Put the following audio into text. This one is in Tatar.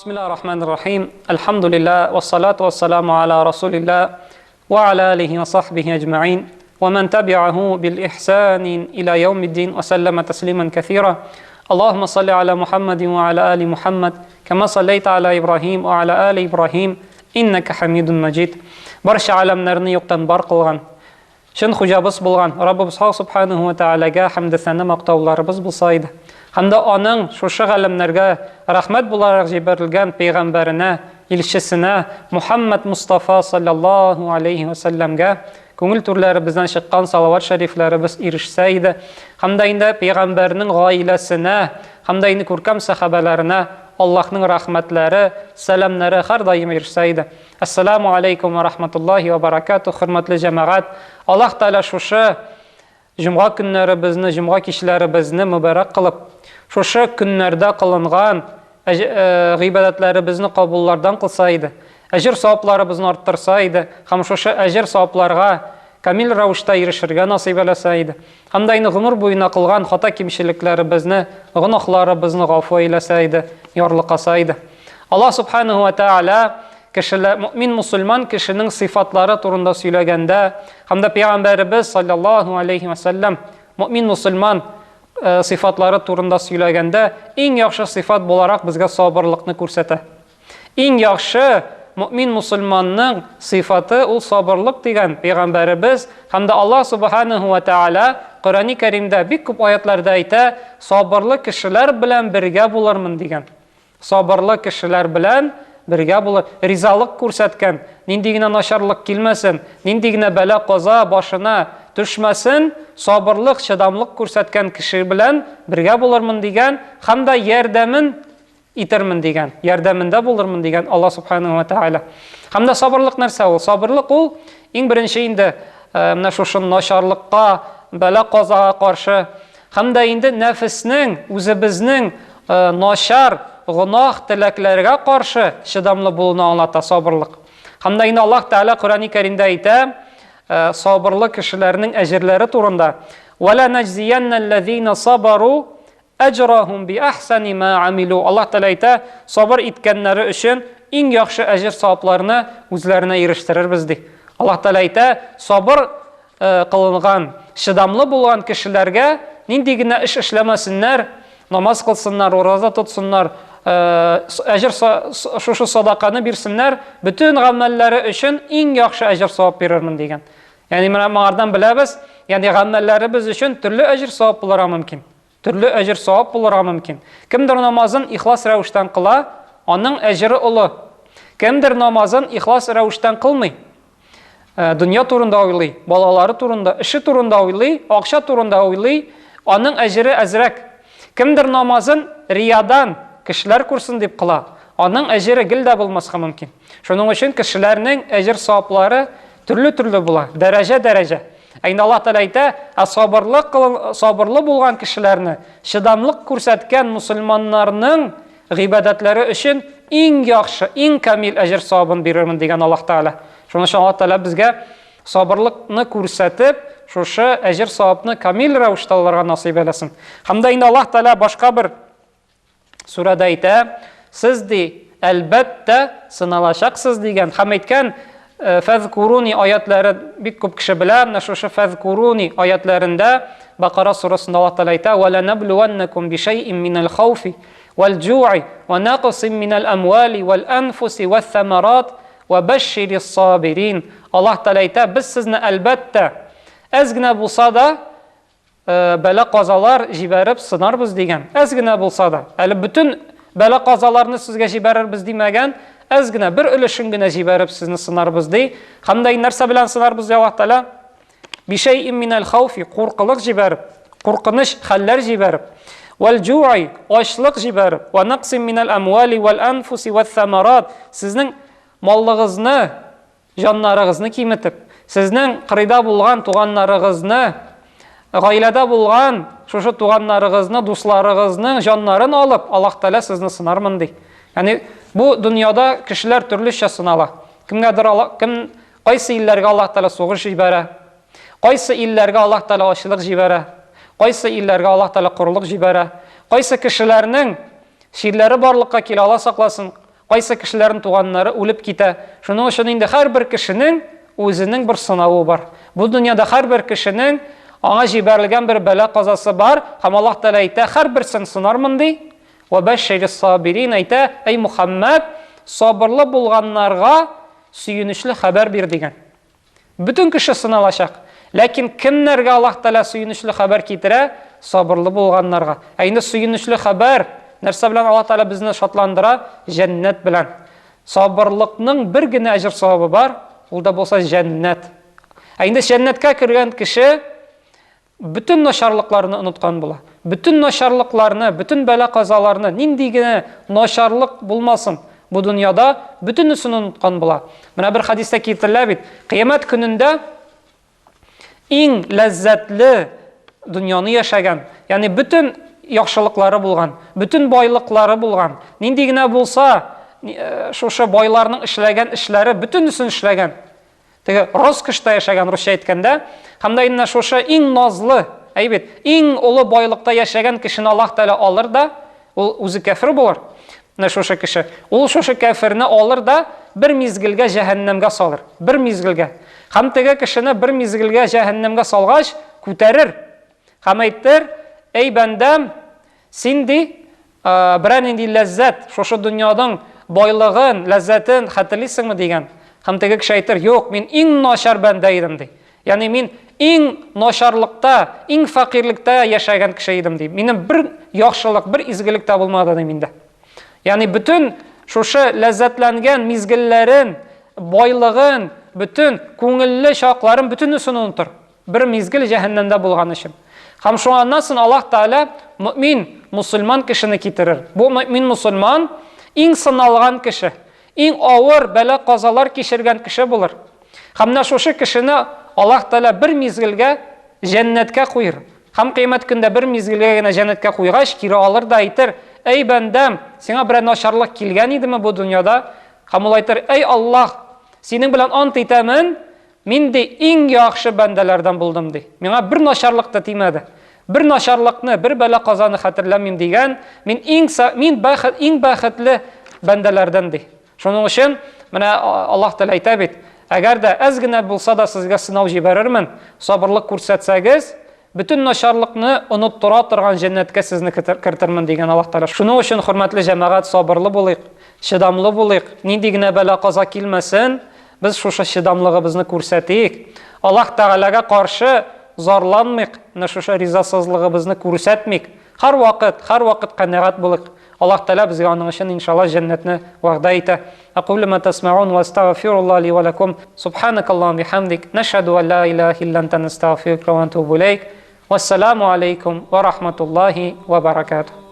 Bismillahirrahmanirrahim. Alhamdulillah, wassalatu wassalamu ala rasulillah wa ala alihi wa sahbihi ajma'in wa man tabi'ahu bil ihsanin ila yaumiddin wa sallama tasliman kathira. Allahumma salli ala Muhammadin wa ala ali Muhammad kama sallaita ala Ibrahim wa ala ali Ibrahim innaka hamidun majid. Barcha alamlarni yo'qdan bar qilgan, shin hujabız bo'lgan Rabbimiz subhanahu wa ta'alaga hamd sana maqtovlarimiz bo'lsa edi. Hamda onun şuşu alemlerge rahmet bularak jiberilgen peygamberine, ilişisine Muhammed Mustafa sallallahu aleyhi ve sellemge köngül türleri bizden çıkan salavat şerifleri biz irişseydi. Hamda indi peygamberinin gailesine, hamda indi kurkam sahabelerine Allah'ın rahmetleri, selamları her daim irişseydi. Esselamu aleykum ve rahmetullahi ve berekatuhu. Hürmetli cemaat, Allah Teala şuşu Cuma günlerimizni, Cuma kişilerimizni mübarek kılıp, şuşu günlerde kılıngan gıybadetlerimizni kabullardan kılsaydı, ecir savaplarımızını arttırsaydı, hem şuşu ecir savaplarga kamil ravuşta erişirge nasip eleseydi, hem de ömür boyuna kılgan hata kimşiliklerimizni, günahlarımızını gafı eyleseydi, yarlıkasaydı. Allah subhanahu ve teala mümin Müslüman kişinin sıfatları turunda söylegende, hem de Peygamberimiz sallallahu aleyhi ve sellem mümin Müslüman sıfatları turunda söylegende en yaxşı sıfat olarak bizge sabırlıkını ko'rsatadi. En yaxşı mümin Müslümanның sıfatı ol sabırlık degan Peygamberimiz, hem de Allah subhanahu ve teala Kur'an-ı Kerim'de bir köp ayetlarda ayta, sabırlı kişiler bilen birge bularmın degan. Sabırlı kişiler bilen birge bular, rizalık ko'rsatgan, nindigine naşarlık kelmesin, nindigine bela qaza başına düşmesin, sabırlık, şidamlık ko'rsatgan kişi bilen birge bularmın degan, hamda yerdemin itirmin degan, yerdeminde bulurmun degan Allah subhanahu ve teala. Hamda sabırlık narsa ol? Sabırlık ol, en birinci indi mına şuşun naşarlıkka, bela qazaga qarşı, hamda indi nefisning, o'zibizning naşar günah tileklerine karşı şidamlı bulunu anlata sabırlık. Hamda yine Allah Teala Kur'an-ı Kerim'de ayta sabırlı kişilerinin ecirleri turunda وَلَا نَجْزِيَنَّ الَّذ۪ينَ صَبَرُوا اَجْرَهُمْ بِأَحْسَنِ مَا عَمِلُوا Allah Teala ayta sabır etkenleri için en yaxşı ecir savaplarını özlerine eriştirir bizdi. Allah Teala ayta sabır kılıngan, şidamlı bulan kişilerge nindigine iş işlemesinler, namaz kılsınlar, oraza tutsunlar, ecir şuşu sadaqanı birsinler, bütün amelleri için en yaxşı ecir savap verirmin degan. Yani mağardan bilemiz, yani amellerimiz için türlü ecir savap bulara mümkün. Türlü ecir savap bulara mümkün. Kimdir namazın ihlas ravuştan kıla, onun eciri ulu. Kimdir namazın ihlas ravuştan kılmay, dünya turunda oylay, balaları turunda, işi turunda oylay, akşa turunda oylay, onun eciri ezrek. Kimdir namazın riyadan, kişiler kursun deyip kıla, onun eciri gilde bulması mümkün. Şunun için kişilerinin ecir savapları türlü bula, derece. Ayında Allah Teala ayta, sabırlı bulgan kişilerini, şidamlık ko'rsatgan musulmonlarning g'ibadetleri için en yaxşı, en kamil ecir savabını verirmin degan Allah Teala. Şunun için Allah Teala bizge sabırlıkni ko'rsatib, şuşu ecir savabını kamil ravuşda olarga nasip eylesin. Hamda yine Allah Teala başka bir surada ayta, siz de elbette sınalacaqsız degan. Ham aytgan fezkuruni ayetleri bir köp kişi bilen, şuşu fezkuruni ayetlerinde Bakara surasında Allah Teala ayta, وَلَنَبْلُوَنَّكُمْ بِشَيْءٍ مِنَ الْخَوْفِ وَالْجُوعِ وَنَقْصٍ مِنَ الْأَمْوَالِ وَالْأَنْفُسِ وَالثَّمَرَاتِ وَبَشِّرِ الصَّابِرِينَ Allah Teala ayta, biz sizni elbette ezgine bulsa da bela qazalar jiberib sınarbız degan. Ezgine bulsa da, eli bütün bela qazalarını sizge jiberibız demegen, ezgine bir ülüşüngine jiberib sizni sınarbız dey. Hamda narsa bilen sınarbız ya Allah Teala? Bir şeyin minel xawfi, qorqılık jiberib, qorqınış haller jiberib, vel ju'i, açlık jiberib, ve naqsin minel amwali vel anfusi ve thamarat, siznin mallığınızı, canlarınızı kimetip, siznin qırida bulgan tuğanlarınızı, gailede bulgan şuşu tuğanlarınızı, dostlarınızın canlarını alıp Allah Teala sizni sınarmın dey. Yani bu dünyada kişiler türlüçe sınala. Kim qaysı illerge Allah Teala soğuş jibere, qaysı illerge Allah Teala açlık jibere, qaysı illerge Allah Teala quruluk jibere, qaysı kişilerinin şirleri barlıqqa kele Allah saklasın, кайсы кешеләрнең туганнары үлеп китә. Шуның өчен инде һәрбер кешенең үзенең бер сынавы бар. Бу дөньяда һәрбер кешенең аңа җибәрелгән бер бәла казасы бар. Һәм Аллаһ Тәала әйтә, һәрберсен сынармын ди. Ва башширис сабирин әйтә, эй Мухаммад, сабырлы булганнарга сөенечле хәбәр бир дигән. Бүтән кеше сыналачак. Ләкин кемнәргә Аллаһ Тәала сөенечле хәбәр китерә? Сабырлы булганнарга. Инде сөенечле хәбәр нәрсә белән Аллаһ Тәала безне шатландыра? Җәннәт белән. Сабырлыкның бер генә әҗр савабы бар, ул да булса җәннәт. Инде җәннәткә кергән кеше бүтән начарлыкларны оныткан була. Бүтән начарлыкларны, бүтән бәла казаларны, нинди генә начарлык булмасын, бу дөньяда бүтәнесен оныткан була. Менә бер хадистә китерелә бит, кыямәт көнендә иң ләззәтле дөньяны яшәгән, ягъни бүтән яхшылыклары булган, бүтән байлыклары булган, нинди генә булса, шушы байларның эшләгән эшләре бүтәнесен эшләгән. Теге роскошта яшәгән, русча әйткәндә, һәм дә инде шушы иң назлы, әйбет, иң улы байлыкта яшәгән кешене Аллаһ Тәала алыр да, ул үзе кафир булыр. Менә шушы кеше, ул шушы кафирне алыр да бер мизгелгә җәһәннәмгә салыр, бер мизгелгә. Һәм теге кешене бер мизгелгә җәһәннәмгә салгач, күтәрер. Һәм әйтер, эй бәндәм, син ди, берәр нинди ләззәт, шушы дөньяның байлыгын, ләззәтен хәтерлисеңме дигән. Һәм теге кеше әйтер, юк, мин иң начар бәндә идем ди. Ягъни мин иң начарлыкта, иң фақирлектә яшәгән кеше идем ди. Минем бер яхшылык, бер изгелек тә булмады ди миндә. Ягъни бүтән шушы ләззәтләнгән мизгелләрен, байлыгын, бүтән күңелле чакларын бүтәнесен онытыр. Бер мизгел җәһәннәмдә булган өчен. Һәм шуңаннан соң Аллаһ Тәала мөмин, мусульман кешене китерер. Бу мөмин мусульман иң сыналган кеше, иң авыр бәла казалар кичергән кеше булыр. Һәм менә шушы кешене Аллаһ Тәала бер мизгелгә җәннәткә куйыр. Һәм кыямәт көндә бер мизгелгә генә җәннәткә куйгач, кире алыр да әйтер, эй бәндәм, сиңа бер начарлык килгән идеме бу дөньяда? Һәм ул әйтер, эй Аллаһ, синең белән ант итәмен, мин ди иң яхшы бәндәләрдән булдым ди. Миңа бер начарлык та тимәде. Бер начарлыкны, бер бәла казаны хәтерләмим дигән, мин иң бәхетле бәндәләрдән ди. Шуның өчен менә Аллаһ Тәала әйтә бит, әгәр дә әз генә булса да сезгә сынау җибәрермен, сабырлык күрсәтсәгез, бүтән начарлыкны оныттыра торган җәннәткә сезне кертәрмен дигән Аллаһ Тәала. Шуның өчен хөрмәтле җәмәгать, сабырлы булыйк, чыдамлы булыйк. Нинди генә бәла каза килмәсен, без шушы чыдамлыгыбызны күрсәтик. Аллаһ Тәгаләгә каршы зарланмыйк, менә шушы ризасызлыгыбызны күрсәтмик. Һәр вакыт канәгать булыйк. Аллаһ Тәала безгә аның өчен иншаллаһ җәннәтне вәгъдә итә. Aqulu ma tasma'un wa astaghfirullah li wa lakum. Subhanakallahumma bihamdik, nashhadu an la ilaha illa anta nastaghfiruka wa natubu ilayk. Wassalamu alaykum wa rahmatullahi wa barakatuh.